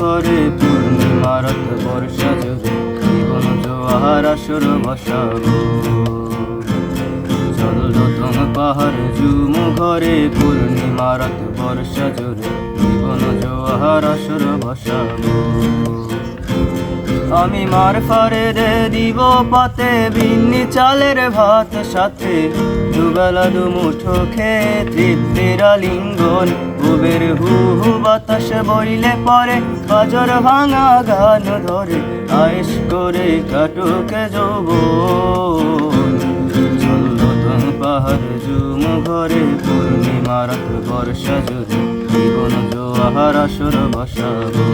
ঘরে পূর্ণিমা রাত বর্ষা জুড়ে জীবন জোয়ার আসর বসাবো। চল রতন পাহাড় ঝুম ঘরে পূর্ণিমা রাত বর্ষা জুড়ে জীবন জোয়ার আসর বসাবো। আমি মার ফারে দে দিব পাতে বিন্নি চালের ভাত সাথে দুবেলা দুমুঠো খেয়ে তৃপ্তির আলিঙ্গন। বুবের হু হু বাতাস বইলে পরে বাজর ভাঙা গান ধরে আয়েশ করে কাটুকে যৌবন। চল রতন পাহাড় ঝুম ঘরে পূর্ণিমা রাত বর্ষা জুড়ে জীবন জোয়ার আসর বসাবো।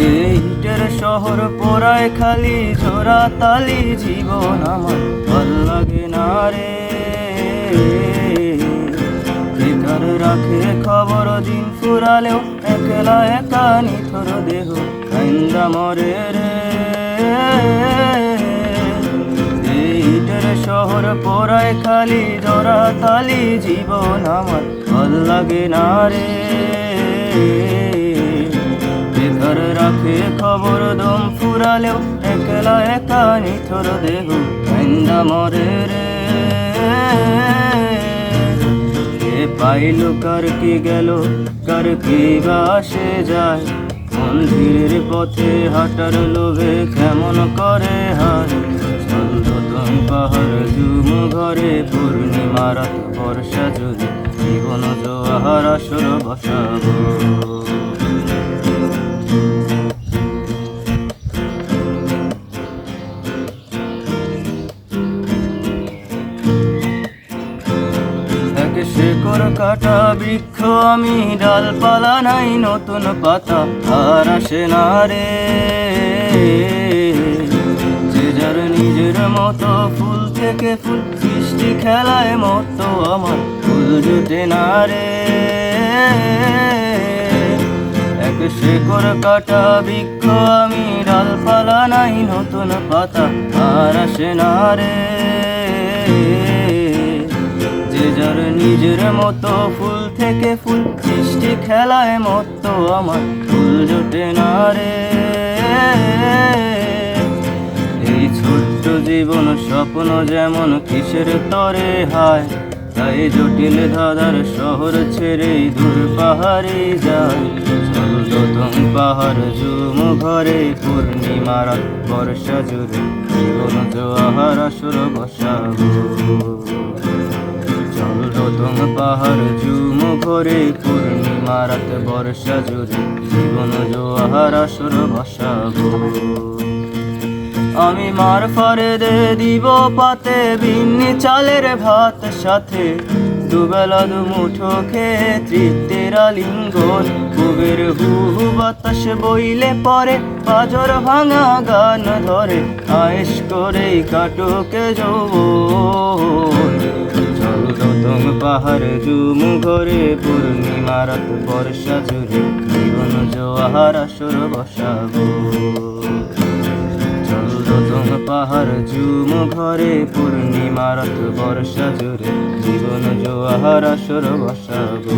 ইটের শহর পোড়ায় খালি ঝোরা তালি জীবন আমার ভাল লাগে না রে। বেকার রাখে খবর দিন ফুরালেও একলা একা নিথর দেহ কাইন্দা মরে রে। ইটের শহর পোড়ায় খালি ঝোরা তালি জীবন আমার ভাল লাগে না রে। বেকার রাখে খবর দম ফুরালেও একলা একা নিথর দেহ কাইন্দা মরে রে। কে পাইল কার কি গেল কার কি বাসে যায় মন্দিরের পথে হাঁটার লোভে কেমন করে হায়। চল রতন পাহাড় ঝুম ঘরে পূর্ণিমা রাত বর্ষা জুড়ে জীবন জোয়ার আসর বসাবো। শেকড় কাটা বৃক্ষ আমি ডালপালা নাই নতুন পাতা আর আসে না রে। যে যার নিজের মতো ফুল থেকে ফুল সৃষ্টি খেলায় মতো আমার ফুল জুটে না রে। এক শেকড় কাটা বৃক্ষ আমি ডালপালা নাই নতুন পাতা আর আসে না রে। যে যার নিজের মতো ফুল থেকে ফুল সৃষ্টি খেলায় মতো আমার ফুল জোটে না রে। এই ছোট্ট জীবন স্বপ্ন যেমন কিসের তরে হায় তাই জটিল ধাঁধার শহর ছেড়ে দূর পাহাড়ে যায়। চল রতন পাহাড় ঝুম ঘরে পূর্ণিমা রাত বর্ষা জুড়ে জীবন জোয়ার আসর বসাবো। চল রতন পাহাড় ঝুম ঘরে পূর্ণিমা রাত বর্ষা জুড়ে জীবন জোয়ার আসর বসাবো। আমি মার ফারে দে দিব পাতে বিন্নি চালের ভাত সাথে দুবেলা দুমুঠো খেয়ে তৃপ্তির আলিঙ্গন। বুবের হু হু বাতাস বইলে পরে বাজর ভাঙা গান ধরে আয়েশ করে কাটুকে যৌবন। চল রতন পাহাড় ঝুম ঘরে পূর্ণিমা রাত বর্ষা জুড়ে জীবন জোয়ার আসর বসাবো। চল রতন পাহাড় ঝুম ঘরে পূর্ণিমা রাত বর্ষা জুড়ে জীবন জোয়ার আসর বসাবো।